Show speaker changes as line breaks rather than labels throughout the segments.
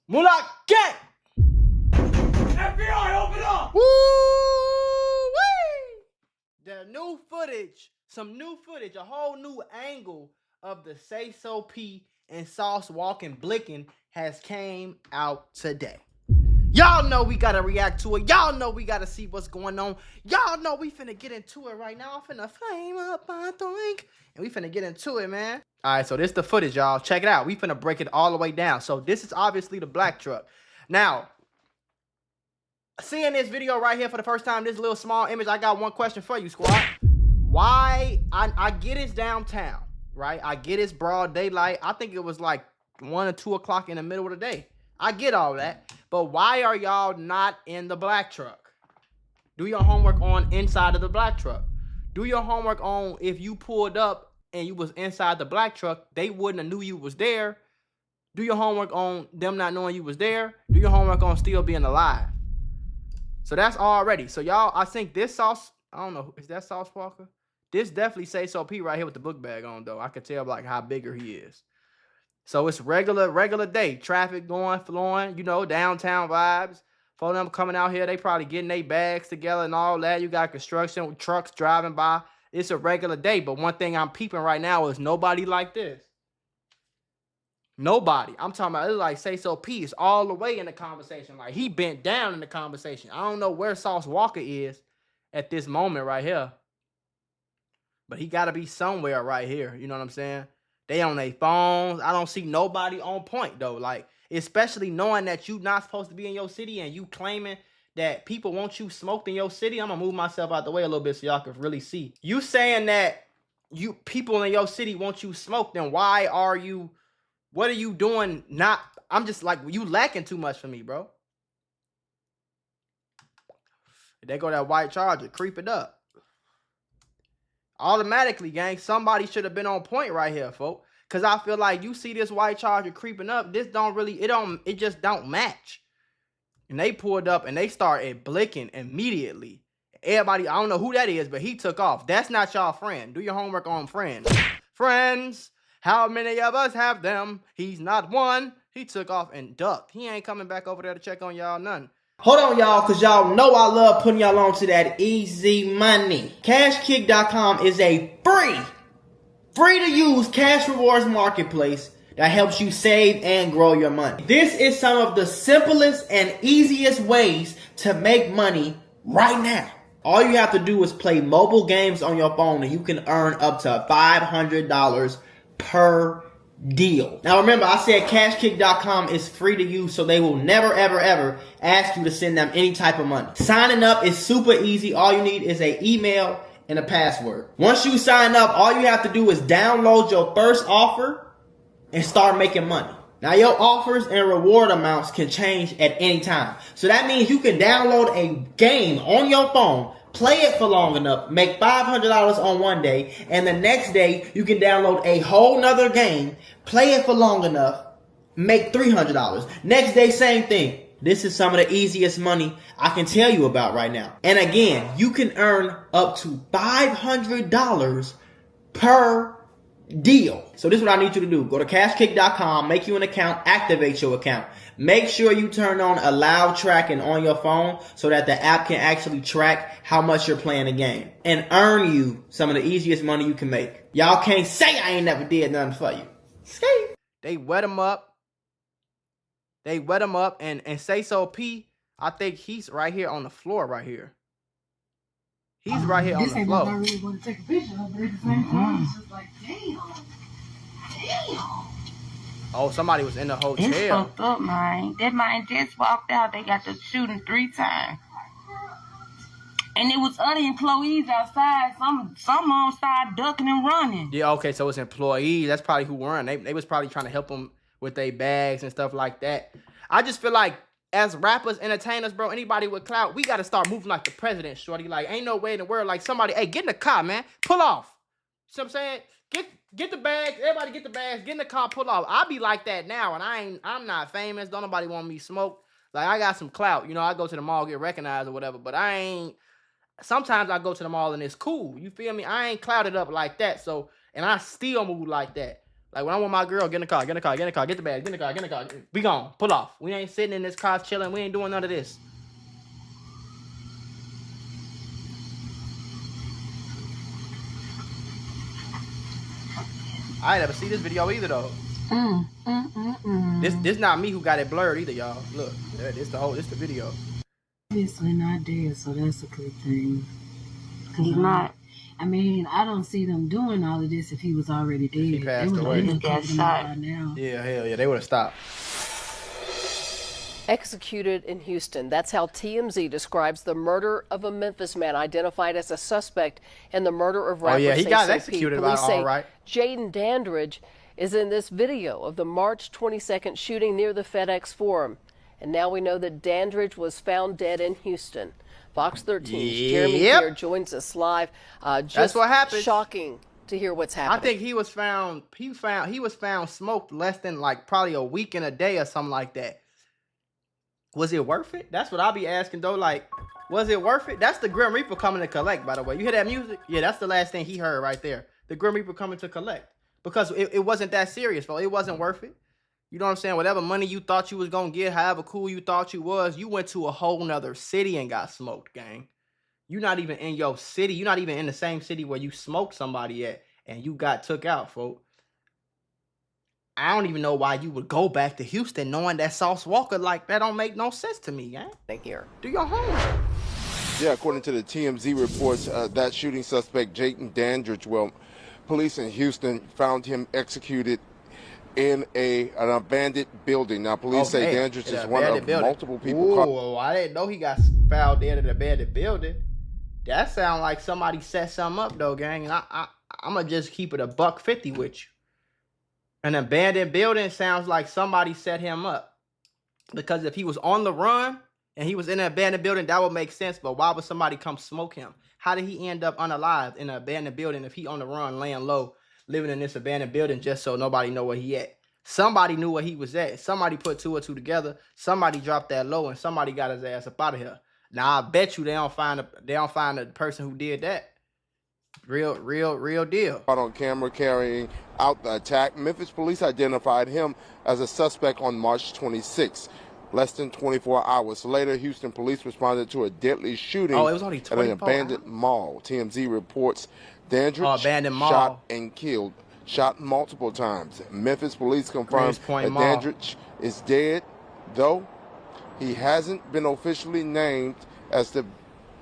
Mula gang!
FBI, open up!
Woo-wee! The new footage, some new footage, a whole new angle of the Sayso P and Sauce walking blicking has came out today. Y'all know we gotta react to it. Y'all know we gotta see what's going on. Y'all know we finna get into it right now. I'm finna flame up my drink. And we finna get into it, man. Alright, so this is the footage, y'all. Check it out. We finna break it all the way down. So this is obviously the black truck. Now, seeing this video right here for the first time, this little small image, I got one question for you, squad. Why, I get it's downtown, right? I get it's broad daylight. I think it was like 1 or 2 o'clock in the middle of the day. I get all that. But why are y'all not in the black truck? Do your homework on inside of the black truck. Do your homework on if you pulled up and you was inside the black truck, they wouldn't have knew you was there. Do your homework on them not knowing you was there. Do your homework on still being alive. So that's already. So y'all, I think this Sauce, I don't know, is that Sauce Walka? This definitely Sayso P right here with the book bag on though. I could tell like how bigger he is. So it's regular day. Traffic going, flowing, you know, downtown vibes. For them coming out here, they probably getting their bags together and all that. You got construction with trucks driving by. It's a regular day. But one thing I'm peeping right now is nobody like this. Nobody. I'm talking about, it's like Sayso P is all the way in the conversation. Like he bent down in the conversation. I don't know where Sauce Walka is at this moment right here. But he got to be somewhere right here. You know what I'm saying? They on their phones. I don't see nobody on point, though. Like, especially knowing that you not supposed to be in your city and you claiming that people want you smoked in your city. I'm going to move myself out the way a little bit so y'all can really see. You saying that people in your city want you smoked, then why are you, what are you doing not, I'm just like, you lacking too much for me, bro. There go that white Charger. Creep it up. Automatically, gang, somebody should have been on point right here, folks. Cause I feel like you see this white Charger creeping up, this don't really, it just don't match. And they pulled up and they started blicking immediately. Everybody, I don't know who that is, but he took off. That's not y'all friend. Do your homework on friends. Friends, how many of us have them? He's not one. He took off and ducked. He ain't coming back over there to check on y'all none. Hold on, y'all, because y'all know I love putting y'all on to that easy money. CashKick.com is a free to use cash rewards marketplace that helps you save and grow your money. This is some of the simplest and easiest ways to make money right now. All you have to do is play mobile games on your phone and you can earn up to $500 per deal. Now remember, I said CashKick.com is free to use, so they will never, ever ask you to send them any type of money. Signing up is super easy. All you need is an email and a password. Once you sign up, all you have to do is download your first offer and start making money. Now your offers and reward amounts can change at any time. So that means you can download a game on your phone, play it for long enough, make $500 on one day, and the next day you can download a whole nother game, play it for long enough, make $300. Next day, same thing. This is some of the easiest money I can tell you about right now. And again, you can earn up to $500 per deal. So this is what I need you to do. Go to cashkick.com, make you an account, activate your account. Make sure you turn on allow tracking on your phone so that the app can actually track how much you're playing the game and earn you some of the easiest money you can make. Y'all can't say I ain't never did nothing for you. Skate. They wet him up. They wet him up and Sayso P, I think he's right here on the floor right here. He's right here on the floor.
I really want to take a picture of it at the same time. It's just like, damn.
Oh, somebody was in the hotel.
It's fucked up, man. That man just walked out. They got to shooting 3 times. And it was other employees outside. Some of them started ducking and running.
Yeah, okay, so it's employees. That's probably who were. They was probably trying to help them with their bags and stuff like that. I just feel like as rappers, entertainers, bro, anybody with clout, we got to start moving like the president, shorty. Like, ain't no way in the world, like somebody, hey, get in the car, man. Pull off. You know what I'm saying? Get the bags. Everybody get the bags. Get in the car, pull off. I be like that now, and I'm not famous. Don't nobody want me smoked. Like, I got some clout. You know, I go to the mall, get recognized or whatever, but I ain't, sometimes I go to the mall and it's cool. You feel me? I ain't clouded up like that, so, and I still move like that. Like when I want my girl, get in the car, get in the car, get in the car, get the bag, get in the car, get in the car. We gone, pull off. We ain't sitting in this car chilling. We ain't doing none of this. I ain't never see this video either though. This not me who got it blurred either, y'all. Look, this the video.
Obviously not dead, so that's a good thing.
He's not.
I mean, I don't see them doing all of this if he was already dead.
He passed away.
He got shot.
Now.
Yeah, hell yeah, they would have stopped.
Executed in Houston. That's how TMZ describes the murder of a Memphis man identified as a suspect in the murder of rapper
Oh yeah, he got
Sayso.
executed.
Police say
All right.
Jaden Dandridge is in this video of the March 22nd shooting near the FedEx Forum. And now we know that Dandridge was found dead in Houston. Fox 13's Jeremy here joins us live.
That's what happened.
Shocking to hear what's happening.
I think he was found. He was found smoked less than like probably a week and a day or something like that. Was it worth it? That's what I'll be asking though. Like, was it worth it? That's the Grim Reaper coming to collect. By the way, you hear that music? Yeah, that's the last thing he heard right there. The Grim Reaper coming to collect because it wasn't that serious, bro. It wasn't worth it. You know what I'm saying? Whatever money you thought you was gonna get, however cool you thought you was, you went to a whole nother city and got smoked, gang. You're not even in your city. You're not even in the same city where you smoked somebody at and you got took out, folks. I don't even know why you would go back to Houston knowing that Sauce Walka, like, that don't make no sense to me, gang.
Here.
Do your homework.
Yeah, according to the TMZ reports, that shooting suspect, Jaden Dandridge, well, police in Houston found him executed in an abandoned building. Now, police say Dandridge is one of multiple people caught.
Oh, I didn't know he got found dead in an abandoned building. That sounds like somebody set something up, though, gang. And I'm going to just keep it $150 with you. An abandoned building sounds like somebody set him up. Because if he was on the run and he was in an abandoned building, that would make sense. But why would somebody come smoke him? How did he end up unalived in an abandoned building if he on the run, laying low, living in this abandoned building just so nobody know where he at? Somebody knew where he was at. Somebody put two or two together. Somebody dropped that low and somebody got his ass up out of here. Now I bet you they don't find the person who did that. Real deal.
Caught on camera carrying out the attack. Memphis police identified him as a suspect on March 26. Less than 24 hours later, Houston police responded to a deadly shooting
it was only
at an abandoned mall. TMZ reports Dandridge shot and killed. Shot multiple times. Memphis police confirmed that Dandridge is dead, though he hasn't been officially named as the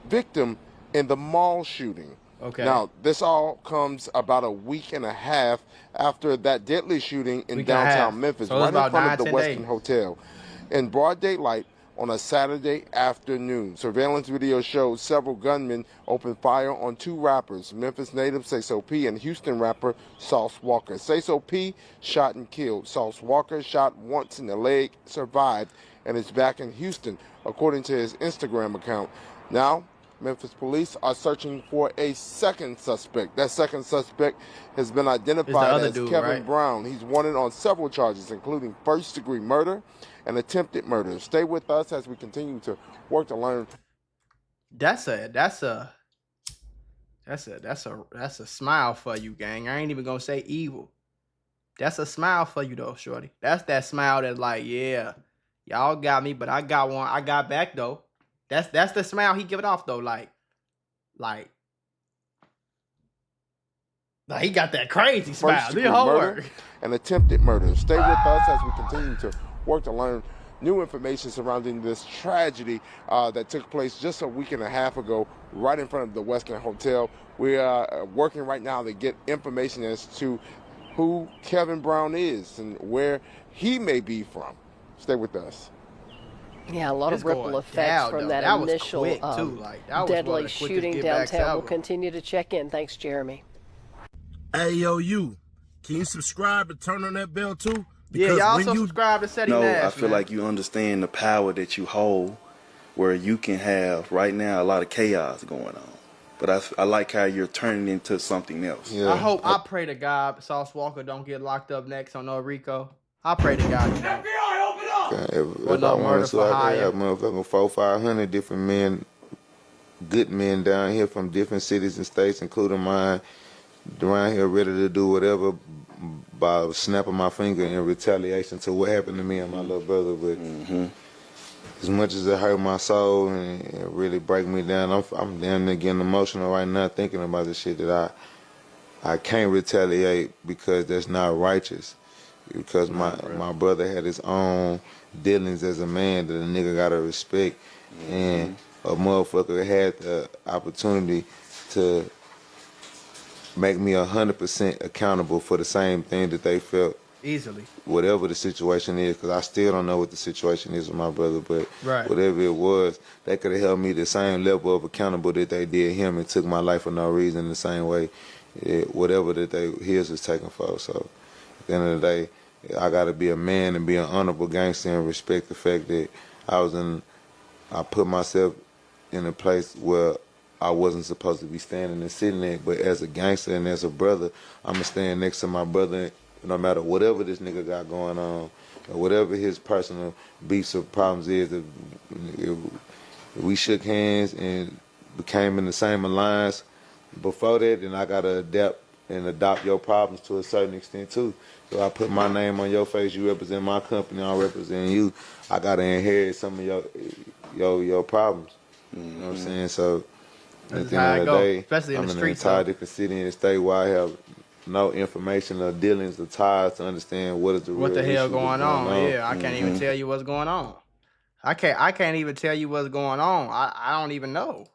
victim in the mall shooting.
Okay.
Now, this all comes about a week and a half after that deadly shooting in downtown Memphis, right in front of the Western Hotel. In broad daylight on a Saturday afternoon, surveillance video shows several gunmen opened fire on two rappers, Memphis native Sayso P and Houston rapper Sauce Walka. Sayso P shot and killed. Sauce Walka shot once in the leg, survived, and is back in Houston, according to his Instagram account. Now, Memphis police are searching for a second suspect. That second suspect has been identified as Kevin Brown. He's wanted on several charges, including first-degree murder and attempted murder. Stay with us as we continue to work to learn.
That's a smile for you, gang. I ain't even gonna say evil. That's a smile for you though, shorty. That's that smile that's like, yeah, y'all got me, but I got one. I got back though. That's the smile he give it off though. Like he got that crazy smile. Do your homework.
And attempted murder. Stay with us as we continue to work to learn new information surrounding this tragedy that took place just a week and a half ago right in front of the Western Hotel. We are working right now to get information as to who Kevin Brown is and where he may be from. Stay with us.
Yeah, a lot of ripple effects from that initial deadly shooting downtown. We'll continue to check in. Thanks, Jeremy.
Hey, yo, you. Can you subscribe and turn on that bell, too?
Because y'all also subscribe to Seti Nash,
I feel like you understand the power that you hold, where you can have, right now, a lot of chaos going on. But I like how you're turning into something else.
Yeah. I pray to God Sauce Walka don't get locked up next on no Rico. I pray to God. FBI, open up!
If I want to slide, I have motherfucking 400-500 different men, good men down here from different cities and states, including mine, around here ready to do whatever by snapping my finger in retaliation to what happened to me and my little brother. But as much as it hurt my soul and it really break me down, I'm damn near getting emotional right now thinking about the shit that I can't retaliate because that's not righteous. Because my brother had his own dealings as a man that a nigga gotta respect, and a motherfucker had the opportunity to make me 100% accountable for the same thing that they felt.
Easily.
Whatever the situation is, because I still don't know what the situation is with my brother, but whatever it was, they could have held me the same level of accountable that they did him and took my life for no reason the same way, whatever that his was taken for. So at the end of the day, I got to be a man and be an honorable gangster and respect the fact that I put myself in a place where I wasn't supposed to be standing and sitting there, but as a gangster and as a brother, I'm going to stand next to my brother no matter whatever this nigga got going on, or whatever his personal beefs or problems is. If we shook hands and became in the same alliance before that, then I got to adapt and adopt your problems to a certain extent too. So I put my name on your face, you represent my company, I represent you. I got to inherit some of your problems. You know what I'm saying? So at the end of the day,
especially in
I'm
the
in an
streets,
entire different city and state where I have no information or dealings or ties to understand what is the real
hell
issue
going on. Yeah, I
Mm-hmm.
can't even tell you what's going on. I can't even tell you what's going on. I don't even know.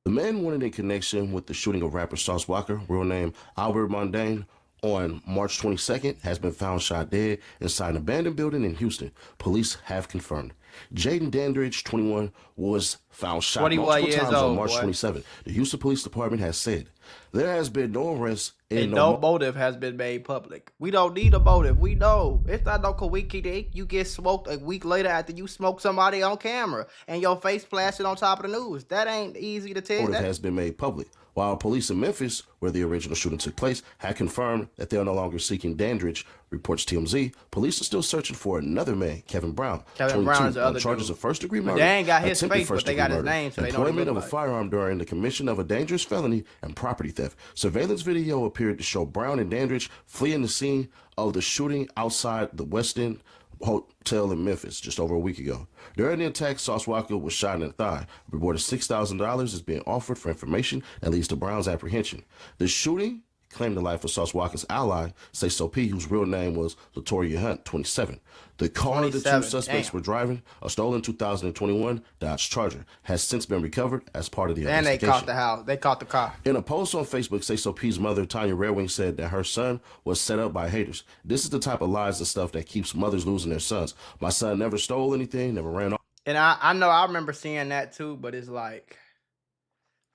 The man wanted in connection with the shooting of rapper Sauce Walka, real name Albert Mondane, on March 22nd, has been found shot dead inside an abandoned building in Houston. Police have confirmed. Jaden Dandridge, 21, was found shot multiple times on March 27th. The Houston Police Department has said there has been no arrest.
No motive has been made public. We don't need a motive. We know. It's not no coinky-dink. You get smoked a week later after you smoke somebody on camera and your face plastered on top of the news. That ain't easy to tell.
Motive has been made public. While police in Memphis, where the original shooting took place, had confirmed that they are no longer seeking Dandridge, reports TMZ, police are still searching for another man, Kevin Brown, 22, on charges of first-degree murder,
they ain't got his
attempted
face, but they
first-degree
got his
murder,
name, so they know
employment of a firearm during the commission of a dangerous felony, and property theft. Surveillance video appeared to show Brown and Dandridge fleeing the scene of the shooting outside the West End Hotel in Memphis just over a week ago. During the attack, Sauce Walka was shot in the thigh. A reward of $6,000 is being offered for information that leads to Brown's apprehension. The shooting claimed the life of Sauce Walka's ally, Sayso P, whose real name was Latoya Hunt, 27. The car the two suspects were driving, a stolen 2021 Dodge Charger, has since been recovered as part of the investigation.
And they caught the house. They caught the car.
In a post on Facebook, Sayso P's mother, Tanya Redwing, said that her son was set up by haters. This is the type of lies and stuff that keeps mothers losing their sons. My son never stole anything, never ran off.
And I know I remember seeing that too, but it's like,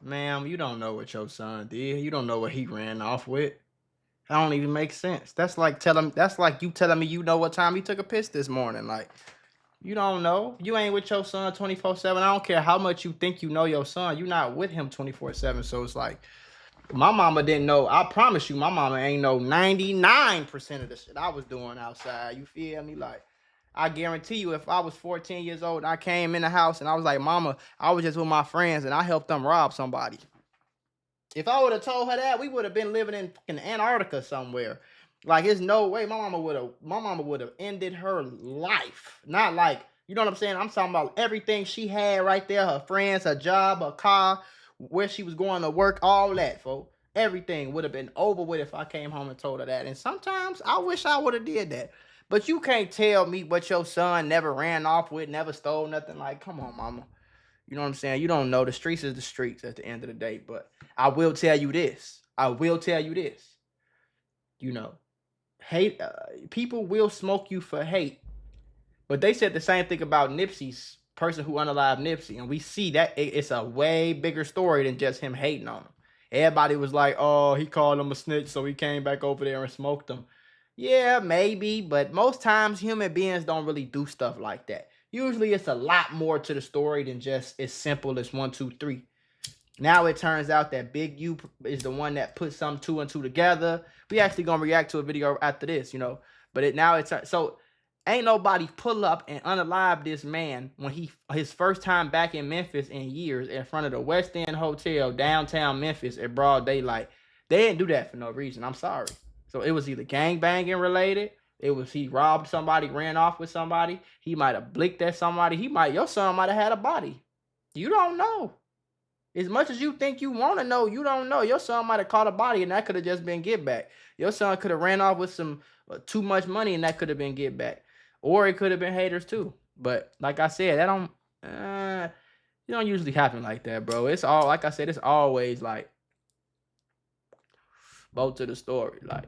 ma'am, you don't know what your son did. You don't know what he ran off with. That don't even make sense. That's like you telling me you know what time he took a piss this morning. Like, you don't know. You ain't with your son 24/7. I don't care how much you think you know your son. You're not with him 24/7. So it's like, my mama didn't know. I promise you, my mama ain't know 99% of the shit I was doing outside. You feel me? Like, I guarantee you, if I was 14 years old and I came in the house and I was like, Mama, I was just with my friends and I helped them rob somebody. If I would have told her that, we would have been living in Antarctica somewhere. Like, there's no way my mama would have ended her life. Not like, you know what I'm saying? I'm talking about everything she had right there, her friends, her job, her car, where she was going to work, all that, folks. Everything would have been over with if I came home and told her that. And sometimes I wish I would have did that. But you can't tell me what your son never ran off with, never stole nothing. Like, come on, mama. You know what I'm saying? You don't know. The streets is the streets at the end of the day. But I will tell you this. You know, hate, people will smoke you for hate. But they said the same thing about Nipsey's person who unalived Nipsey. And we see that it's a way bigger story than just him hating on him. Everybody was like, oh, he called him a snitch, so he came back over there and smoked him. Yeah, maybe, but most times human beings don't really do stuff like that. Usually it's a lot more to the story than just as simple as 1, 2, 3. Now it turns out that Big U is the one that put some 2 and 2 together. We actually gonna react to a video after this, you know. But so ain't nobody pull up and unalive this man when his first time back in Memphis in years in front of the West End Hotel, downtown Memphis at broad daylight. They didn't do that for no reason. I'm sorry. So it was either gang banging related. It was he robbed somebody, ran off with somebody. He might have blicked at somebody. Your son might have had a body. You don't know. As much as you think you want to know, you don't know. Your son might have caught a body and that could have just been get back. Your son could have ran off with some too much money and that could have been get back. Or it could have been haters too. But like I said, that don't it don't usually happen like that, bro. It's all, like I said, it's always like both to the story. Like,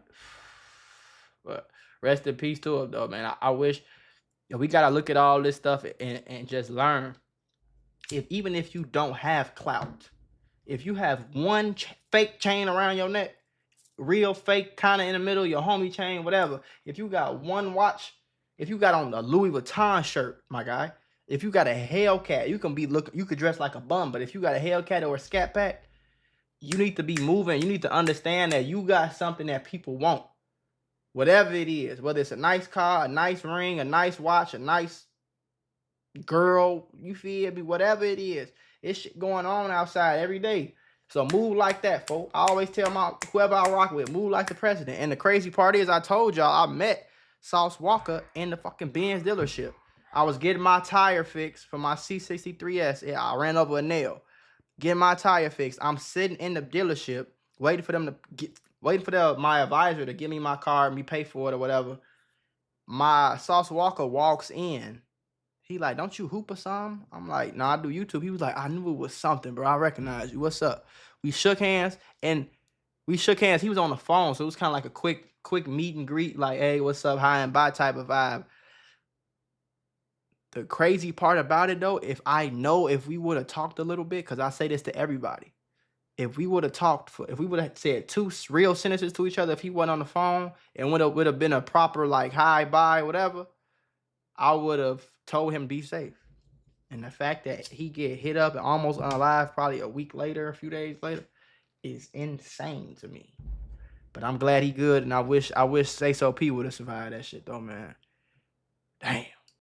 but rest in peace to him though, man. I wish we gotta look at all this stuff and just learn. Even if you don't have clout, if you have one fake chain around your neck, real fake kind of in the middle, your homie chain, whatever. If you got one watch, if you got on a Louis Vuitton shirt, my guy, if you got a Hellcat, you could dress like a bum, but if you got a Hellcat or a Scat Pack, you need to be moving. You need to understand that you got something that people want. Whatever it is, whether it's a nice car, a nice ring, a nice watch, a nice girl, you feel me? Whatever it is, it's shit going on outside every day. So move like that, folks. I always tell whoever I rock with, move like the president. And the crazy part is, I told y'all I met Sauce Walka in the fucking Benz dealership. I was getting my tire fixed for my C63S. I ran over a nail. Getting my tire fixed. I'm sitting in the dealership waiting for my advisor to give me my car and me pay for it or whatever. My Sauce Walka walks in. He like, don't you hoop or something? I'm like, nah, I do YouTube. He was like, I knew it was something, bro. I recognize you. What's up? We shook hands. He was on the phone, so it was kind of like a quick meet and greet, like, hey, what's up, hi and bye type of vibe. The crazy part about it, though, if we would have talked a little bit, because I say this to everybody, if we would have said two real sentences to each other, if he wasn't on the phone, and would have been a proper, like, hi, bye, whatever, I would have told him be safe. And the fact that he get hit up and almost unalive probably a week later, a few days later, is insane to me. But I'm glad he good, and I wish Sayso P would have survived that shit, though, man. Damn.